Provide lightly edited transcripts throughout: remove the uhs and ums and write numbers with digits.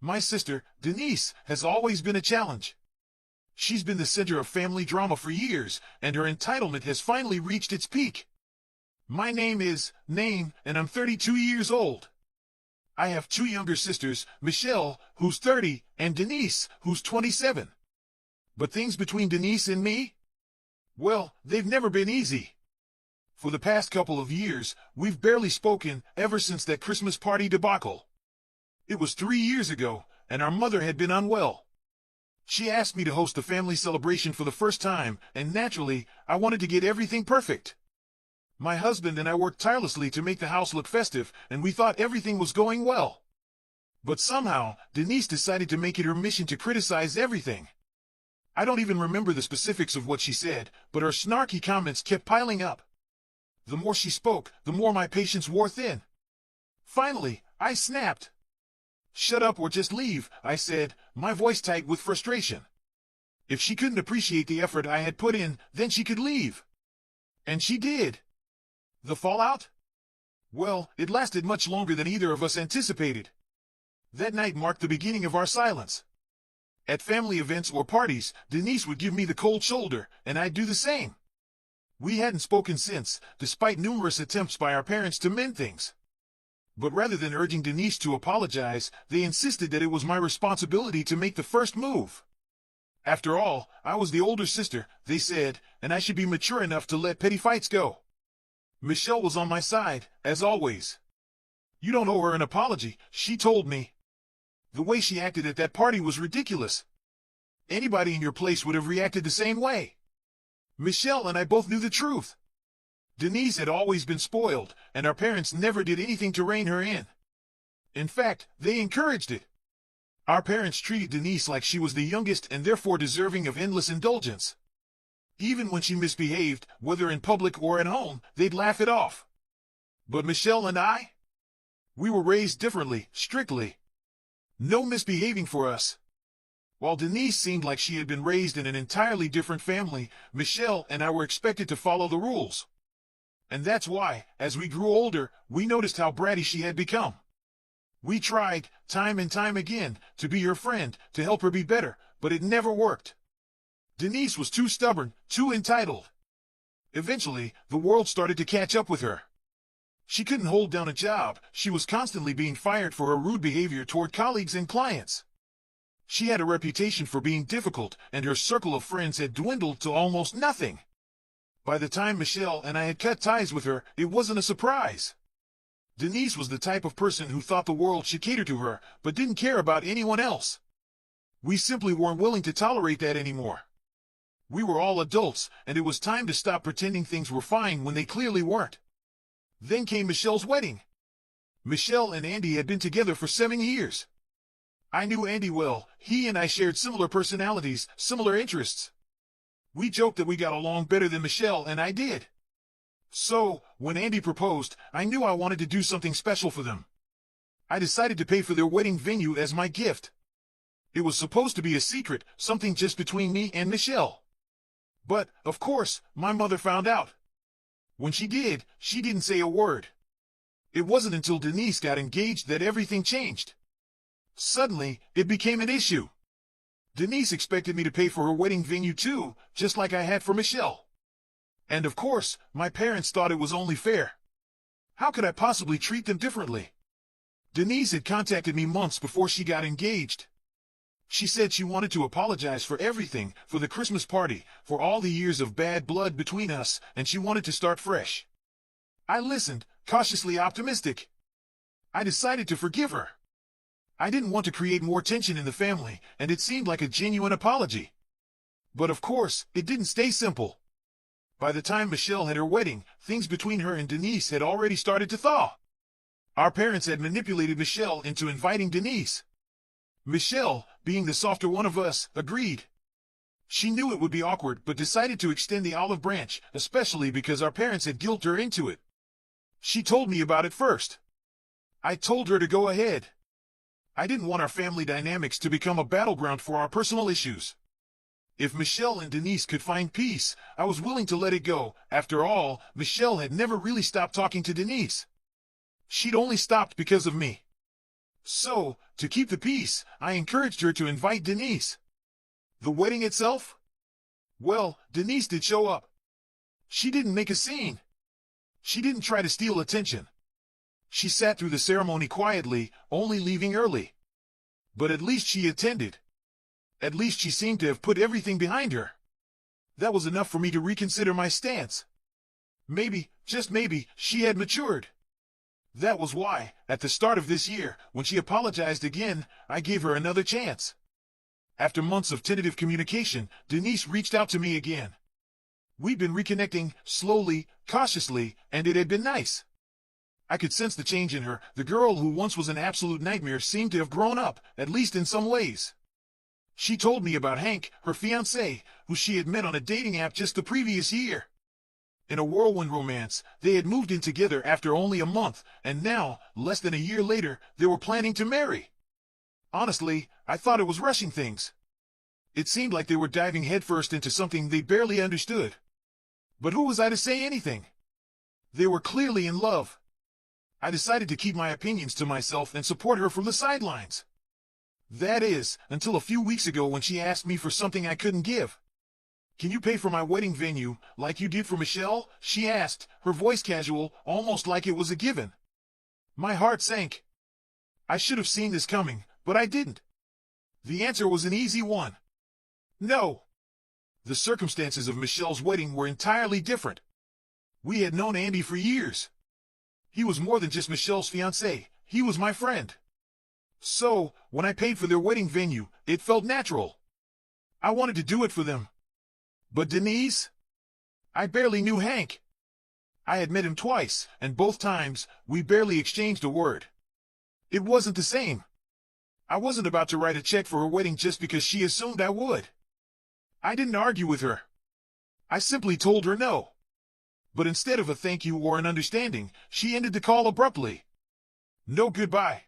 My sister, Denise, has always been a challenge. She's been the center of family drama for years, and her entitlement has finally reached its peak. My name is Name, and I'm 32 years old. I have two younger sisters, Michelle, who's 30, and Denise, who's 27. But things between Denise and me? Well, they've never been easy. For the past couple of years, we've barely spoken ever since that Christmas party debacle. It was 3 years ago, and our mother had been unwell. She asked me to host the family celebration for the first time, and naturally, I wanted to get everything perfect. My husband and I worked tirelessly to make the house look festive, and we thought everything was going well. But somehow, Denise decided to make it her mission to criticize everything. I don't even remember the specifics of what she said, but her snarky comments kept piling up. The more she spoke, the more my patience wore thin. Finally, I snapped. "Shut up or just leave," I said, my voice tight with frustration. If she couldn't appreciate the effort I had put in, then she could leave. And she did. The fallout? Well, it lasted much longer than either of us anticipated. That night marked the beginning of our silence. At family events or parties, Denise would give me the cold shoulder, and I'd do the same. We hadn't spoken since, despite numerous attempts by our parents to mend things. But rather than urging Denise to apologize, they insisted that it was my responsibility to make the first move. After all, I was the older sister, they said, and I should be mature enough to let petty fights go. Michelle was on my side, as always. "You don't owe her an apology," she told me. "The way she acted at that party was ridiculous. Anybody in your place would have reacted the same way." Michelle and I both knew the truth. Denise had always been spoiled, and our parents never did anything to rein her in. In fact, they encouraged it. Our parents treated Denise like she was the youngest and therefore deserving of endless indulgence. Even when she misbehaved, whether in public or at home, they'd laugh it off. But Michelle and I? We were raised differently, strictly. No misbehaving for us. While Denise seemed like she had been raised in an entirely different family, Michelle and I were expected to follow the rules. And that's why, as we grew older, we noticed how bratty she had become. We tried, time and time again, to be her friend, to help her be better, but it never worked. Denise was too stubborn, too entitled. Eventually, the world started to catch up with her. She couldn't hold down a job, she was constantly being fired for her rude behavior toward colleagues and clients. She had a reputation for being difficult, and her circle of friends had dwindled to almost nothing. By the time Michelle and I had cut ties with her, it wasn't a surprise. Denise was the type of person who thought the world should cater to her, but didn't care about anyone else. We simply weren't willing to tolerate that anymore. We were all adults, and it was time to stop pretending things were fine when they clearly weren't. Then came Michelle's wedding. Michelle and Andy had been together for 7 years. I knew Andy well, he and I shared similar personalities, similar interests. We joked that we got along better than Michelle and I did. So, when Andy proposed, I knew I wanted to do something special for them. I decided to pay for their wedding venue as my gift. It was supposed to be a secret, something just between me and Michelle. But, of course, my mother found out. When she did, she didn't say a word. It wasn't until Denise got engaged that everything changed. Suddenly, it became an issue. Denise expected me to pay for her wedding venue too, just like I had for Michelle. And of course, my parents thought it was only fair. How could I possibly treat them differently? Denise had contacted me months before she got engaged. She said she wanted to apologize for everything, for the Christmas party, for all the years of bad blood between us, and she wanted to start fresh. I listened, cautiously optimistic. I decided to forgive her. I didn't want to create more tension in the family, and it seemed like a genuine apology. But of course, it didn't stay simple. By the time Michelle had her wedding, things between her and Denise had already started to thaw. Our parents had manipulated Michelle into inviting Denise. Michelle, being the softer one of us, agreed. She knew it would be awkward but decided to extend the olive branch, especially because our parents had guilted her into it. She told me about it first. I told her to go ahead. I didn't want our family dynamics to become a battleground for our personal issues. If Michelle and Denise could find peace, I was willing to let it go. After all, Michelle had never really stopped talking to Denise. She'd only stopped because of me. So, to keep the peace, I encouraged her to invite Denise. The wedding itself? Well, Denise did show up. She didn't make a scene. She didn't try to steal attention. She sat through the ceremony quietly, only leaving early. But at least she attended. At least she seemed to have put everything behind her. That was enough for me to reconsider my stance. Maybe, just maybe, she had matured. That was why, at the start of this year, when she apologized again, I gave her another chance. After months of tentative communication, Denise reached out to me again. We'd been reconnecting, slowly, cautiously, and it had been nice. I could sense the change in her. The girl who once was an absolute nightmare seemed to have grown up, at least in some ways. She told me about Hank, her fiancé, who she had met on a dating app just the previous year. In a whirlwind romance, they had moved in together after only a month, and now, less than a year later, they were planning to marry. Honestly, I thought it was rushing things. It seemed like they were diving headfirst into something they barely understood. But who was I to say anything? They were clearly in love. I decided to keep my opinions to myself and support her from the sidelines. That is, until a few weeks ago when she asked me for something I couldn't give. "Can you pay for my wedding venue, like you did for Michelle?" she asked, her voice casual, almost like it was a given. My heart sank. I should have seen this coming, but I didn't. The answer was an easy one. No. The circumstances of Michelle's wedding were entirely different. We had known Andy for years. He was more than just Michelle's fiancé, he was my friend. So, when I paid for their wedding venue, it felt natural. I wanted to do it for them. But Denise? I barely knew Hank. I had met him twice, and both times, we barely exchanged a word. It wasn't the same. I wasn't about to write a check for her wedding just because she assumed I would. I didn't argue with her. I simply told her no. But instead of a thank you or an understanding, she ended the call abruptly. No goodbye.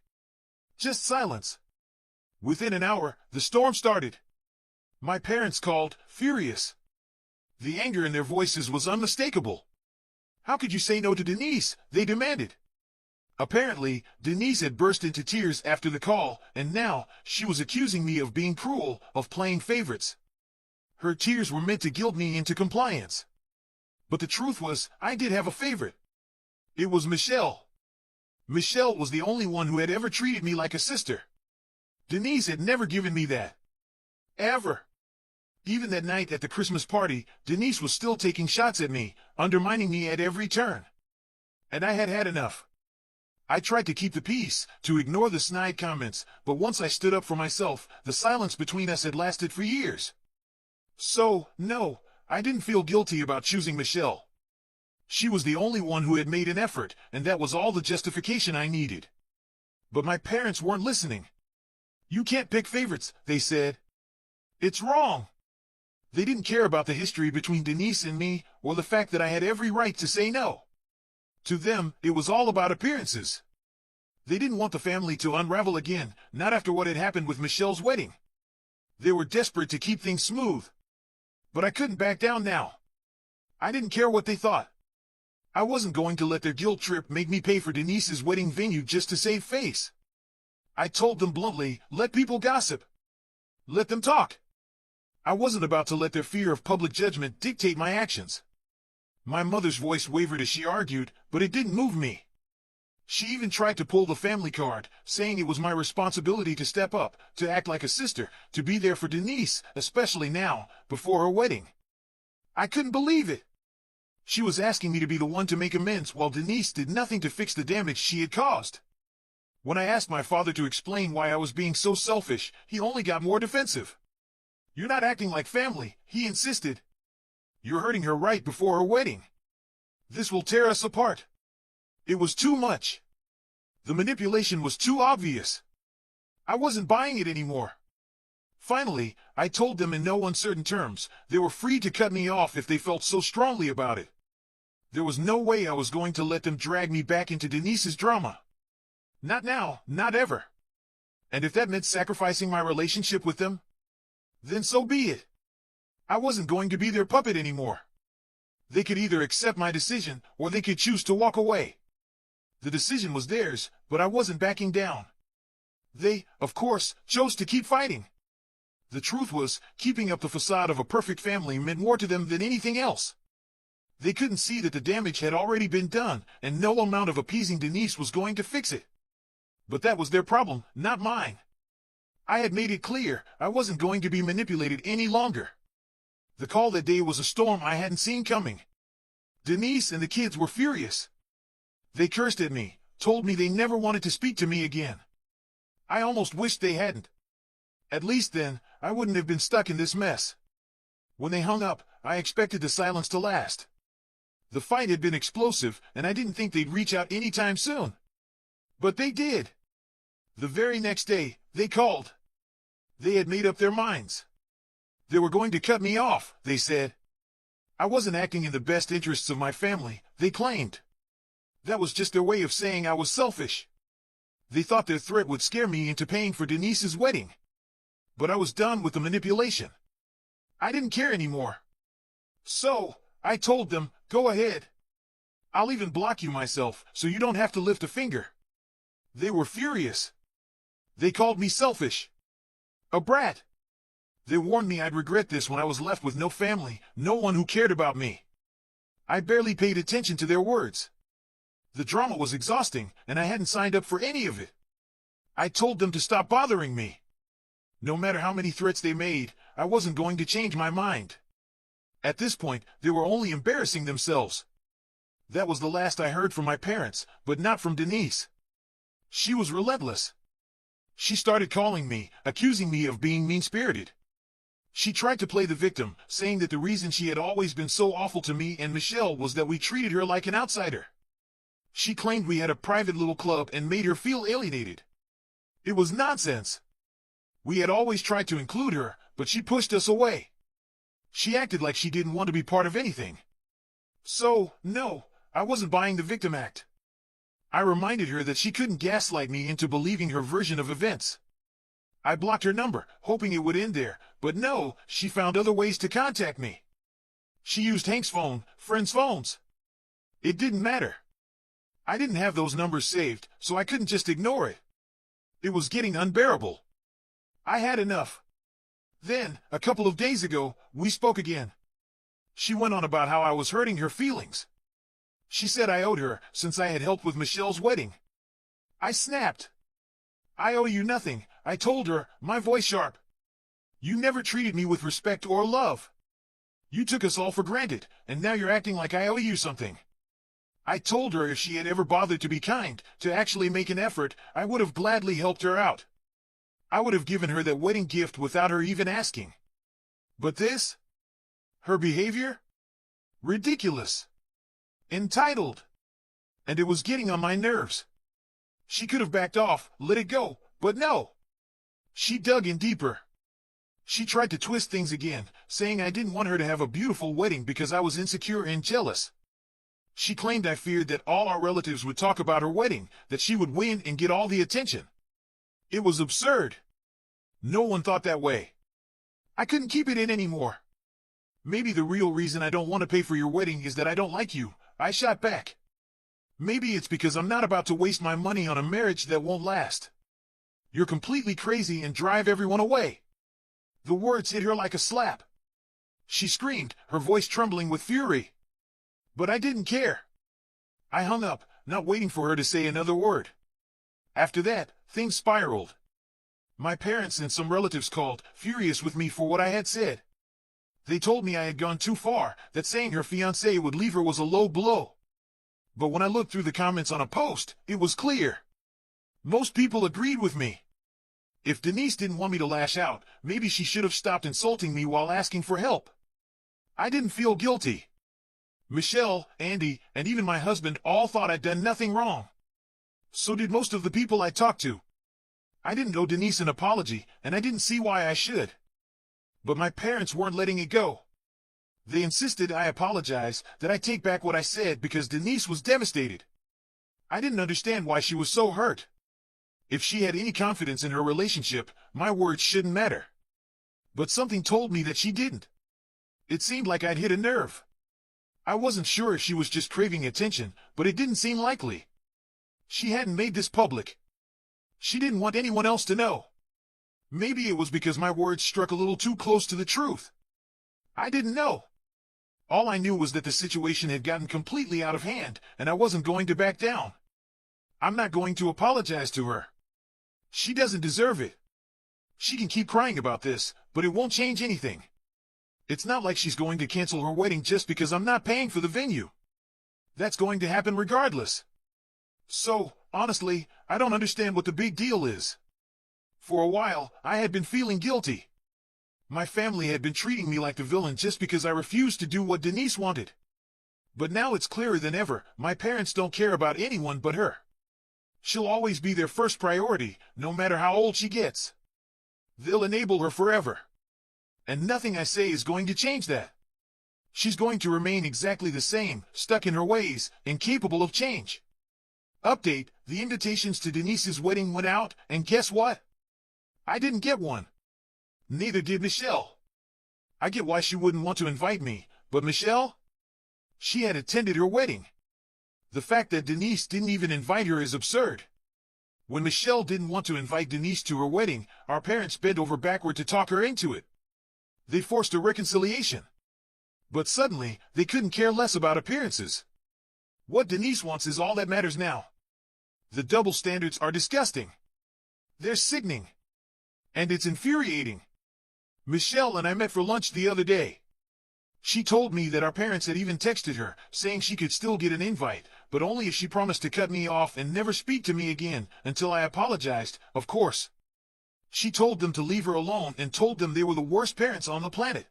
Just silence. Within an hour, the storm started. My parents called, furious. The anger in their voices was unmistakable. "How could you say no to Denise?" they demanded. Apparently, Denise had burst into tears after the call, and now, she was accusing me of being cruel, of playing favorites. Her tears were meant to guilt me into compliance. But the truth was, I did have a favorite. It was Michelle. Michelle was the only one who had ever treated me like a sister. Denise had never given me that. Ever. Even that night at the Christmas party, Denise was still taking shots at me, undermining me at every turn. And I had had enough. I tried to keep the peace, to ignore the snide comments, but once I stood up for myself, the silence between us had lasted for years. So, no, I didn't feel guilty about choosing Michelle. She was the only one who had made an effort, and that was all the justification I needed. But my parents weren't listening. "You can't pick favorites," they said. "It's wrong." They didn't care about the history between Denise and me, or the fact that I had every right to say no. To them, it was all about appearances. They didn't want the family to unravel again, not after what had happened with Michelle's wedding. They were desperate to keep things smooth. But I couldn't back down now. I didn't care what they thought. I wasn't going to let their guilt trip make me pay for Denise's wedding venue just to save face. I told them bluntly, let people gossip. Let them talk. I wasn't about to let their fear of public judgment dictate my actions. My mother's voice wavered as she argued, but it didn't move me. She even tried to pull the family card, saying it was my responsibility to step up, to act like a sister, to be there for Denise, especially now, before her wedding. I couldn't believe it. She was asking me to be the one to make amends while Denise did nothing to fix the damage she had caused. When I asked my father to explain why I was being so selfish, he only got more defensive. "You're not acting like family," he insisted. "You're hurting her right before her wedding. This will tear us apart." It was too much. The manipulation was too obvious. I wasn't buying it anymore. Finally, I told them in no uncertain terms, they were free to cut me off if they felt so strongly about it. There was no way I was going to let them drag me back into Denise's drama. Not now, not ever. And if that meant sacrificing my relationship with them, then so be it. I wasn't going to be their puppet anymore. They could either accept my decision, or they could choose to walk away. The decision was theirs, but I wasn't backing down. They, of course, chose to keep fighting. The truth was, keeping up the facade of a perfect family meant more to them than anything else. They couldn't see that the damage had already been done, and no amount of appeasing Denise was going to fix it. But that was their problem, not mine. I had made it clear I wasn't going to be manipulated any longer. The call that day was a storm I hadn't seen coming. Denise and the kids were furious. They cursed at me, told me they never wanted to speak to me again. I almost wished they hadn't. At least then, I wouldn't have been stuck in this mess. When they hung up, I expected the silence to last. The fight had been explosive, and I didn't think they'd reach out anytime soon. But they did. The very next day, they called. They had made up their minds. They were going to cut me off, they said. I wasn't acting in the best interests of my family, they claimed. That was just their way of saying I was selfish. They thought their threat would scare me into paying for Denise's wedding. But I was done with the manipulation. I didn't care anymore. So, I told them, go ahead. I'll even block you myself, so you don't have to lift a finger. They were furious. They called me selfish. A brat. They warned me I'd regret this when I was left with no family, no one who cared about me. I barely paid attention to their words. The drama was exhausting, and I hadn't signed up for any of it. I told them to stop bothering me. No matter how many threats they made, I wasn't going to change my mind. At this point, they were only embarrassing themselves. That was the last I heard from my parents, but not from Denise. She was relentless. She started calling me, accusing me of being mean-spirited. She tried to play the victim, saying that the reason she had always been so awful to me and Michelle was that we treated her like an outsider. She claimed we had a private little club and made her feel alienated. It was nonsense. We had always tried to include her, but she pushed us away. She acted like she didn't want to be part of anything. So, no, I wasn't buying the victim act. I reminded her that she couldn't gaslight me into believing her version of events. I blocked her number, hoping it would end there, but no, she found other ways to contact me. She used Hank's phone, friends' phones. It didn't matter. I didn't have those numbers saved, so I couldn't just ignore it. It was getting unbearable. I had enough. Then, a couple of days ago, we spoke again. She went on about how I was hurting her feelings. She said I owed her, since I had helped with Michelle's wedding. I snapped. I owe you nothing, I told her, my voice sharp. You never treated me with respect or love. You took us all for granted, and now you're acting like I owe you something. I told her if she had ever bothered to be kind, to actually make an effort, I would have gladly helped her out. I would have given her that wedding gift without her even asking. But this? Her behavior? Ridiculous. Entitled. And it was getting on my nerves. She could have backed off, let it go, but no. She dug in deeper. She tried to twist things again, saying I didn't want her to have a beautiful wedding because I was insecure and jealous. She claimed I feared that all our relatives would talk about her wedding, that she would win and get all the attention. It was absurd. No one thought that way. I couldn't keep it in anymore. Maybe the real reason I don't want to pay for your wedding is that I don't like you, I shot back. Maybe it's because I'm not about to waste my money on a marriage that won't last. You're completely crazy and drive everyone away. The words hit her like a slap. She screamed, her voice trembling with fury. But I didn't care. I hung up, not waiting for her to say another word. After that, things spiraled. My parents and some relatives called, furious with me for what I had said. They told me I had gone too far, that saying her fiancé would leave her was a low blow. But when I looked through the comments on a post, it was clear. Most people agreed with me. If Denise didn't want me to lash out, maybe she should have stopped insulting me while asking for help. I didn't feel guilty. Michelle, Andy, and even my husband all thought I'd done nothing wrong. So did most of the people I talked to. I didn't owe Denise an apology, and I didn't see why I should. But my parents weren't letting it go. They insisted I apologize, that I take back what I said because Denise was devastated. I didn't understand why she was so hurt. If she had any confidence in her relationship, my words shouldn't matter. But something told me that she didn't. It seemed like I'd hit a nerve. I wasn't sure if she was just craving attention, but it didn't seem likely. She hadn't made this public. She didn't want anyone else to know. Maybe it was because my words struck a little too close to the truth. I didn't know. All I knew was that the situation had gotten completely out of hand, and I wasn't going to back down. I'm not going to apologize to her. She doesn't deserve it. She can keep crying about this, but it won't change anything. It's not like she's going to cancel her wedding just because I'm not paying for the venue. That's going to happen regardless. So, honestly, I don't understand what the big deal is. For a while, I had been feeling guilty. My family had been treating me like the villain just because I refused to do what Denise wanted. But now it's clearer than ever, my parents don't care about anyone but her. She'll always be their first priority, no matter how old she gets. They'll enable her forever. And nothing I say is going to change that. She's going to remain exactly the same, stuck in her ways, incapable of change. Update, the invitations to Denise's wedding went out, and guess what? I didn't get one. Neither did Michelle. I get why she wouldn't want to invite me, but Michelle? She had attended her wedding. The fact that Denise didn't even invite her is absurd. When Michelle didn't want to invite Denise to her wedding, our parents bent over backward to talk her into it. They forced a reconciliation. But suddenly, they couldn't care less about appearances. What Denise wants is all that matters now. The double standards are disgusting. They're sickening. And it's infuriating. Michelle and I met for lunch the other day. She told me that our parents had even texted her, saying she could still get an invite, but only if she promised to cut me off and never speak to me again, until I apologized, of course. She told them to leave her alone and told them they were the worst parents on the planet.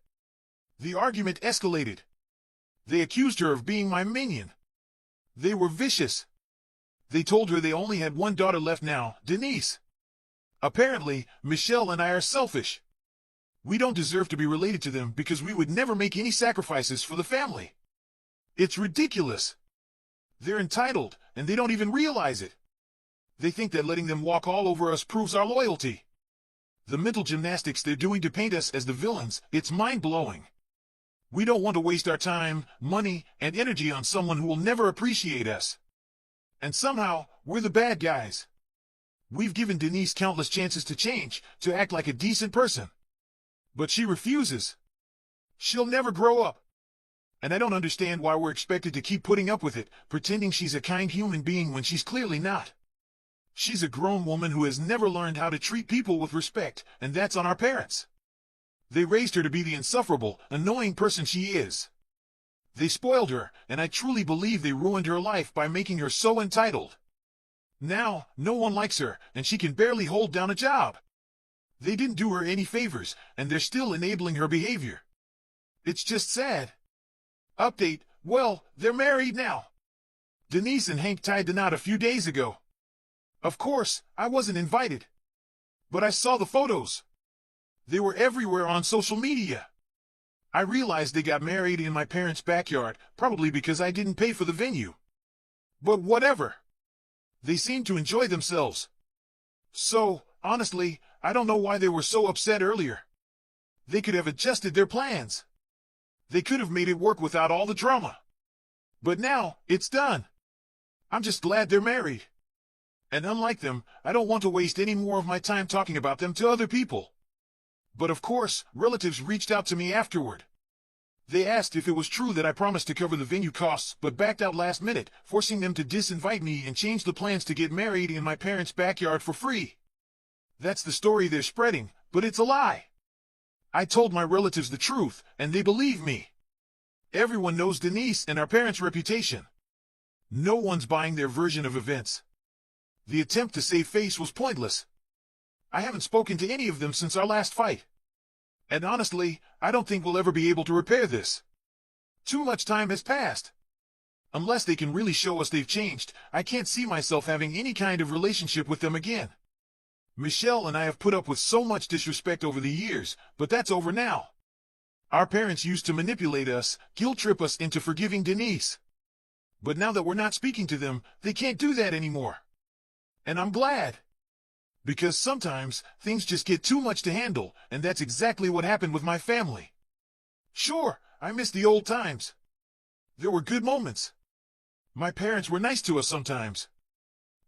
The argument escalated. They accused her of being my minion. They were vicious. They told her they only had one daughter left now, Denise. Apparently, Michelle and I are selfish. We don't deserve to be related to them because we would never make any sacrifices for the family. It's ridiculous. They're entitled, and they don't even realize it. They think that letting them walk all over us proves our loyalty. The mental gymnastics they're doing to paint us as the villains, it's mind-blowing. We don't want to waste our time, money, and energy on someone who will never appreciate us. And somehow, we're the bad guys. We've given Denise countless chances to change, to act like a decent person. But she refuses. She'll never grow up. And I don't understand why we're expected to keep putting up with it, pretending she's a kind human being when she's clearly not. She's a grown woman who has never learned how to treat people with respect, and that's on our parents. They raised her to be the insufferable, annoying person she is. They spoiled her, and I truly believe they ruined her life by making her so entitled. Now, no one likes her, and she can barely hold down a job. They didn't do her any favors, and they're still enabling her behavior. It's just sad. Update, well, they're married now. Denise and Hank tied the knot a few days ago. Of course, I wasn't invited. But I saw the photos. They were everywhere on social media. I realized they got married in my parents' backyard, probably because I didn't pay for the venue. But whatever. They seemed to enjoy themselves. So, honestly, I don't know why they were so upset earlier. They could have adjusted their plans. They could have made it work without all the drama. But now, it's done. I'm just glad they're married. And unlike them, I don't want to waste any more of my time talking about them to other people. But of course, relatives reached out to me afterward. They asked if it was true that I promised to cover the venue costs but backed out last minute, forcing them to disinvite me and change the plans to get married in my parents' backyard for free. That's the story they're spreading, but it's a lie. I told my relatives the truth, and they believe me. Everyone knows Denise and our parents' reputation. No one's buying their version of events. The attempt to save face was pointless. I haven't spoken to any of them since our last fight. And honestly, I don't think we'll ever be able to repair this. Too much time has passed. Unless they can really show us they've changed, I can't see myself having any kind of relationship with them again. Michelle and I have put up with so much disrespect over the years, but that's over now. Our parents used to manipulate us, guilt-trip us into forgiving Denise. But now that we're not speaking to them, they can't do that anymore. And I'm glad. Because sometimes, things just get too much to handle, and that's exactly what happened with my family. Sure, I miss the old times. There were good moments. My parents were nice to us sometimes.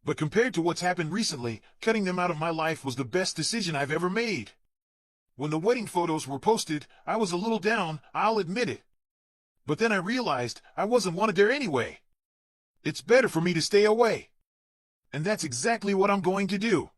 But compared to what's happened recently, cutting them out of my life was the best decision I've ever made. When the wedding photos were posted, I was a little down, I'll admit it. But then I realized I wasn't wanted there anyway. It's better for me to stay away. And that's exactly what I'm going to do.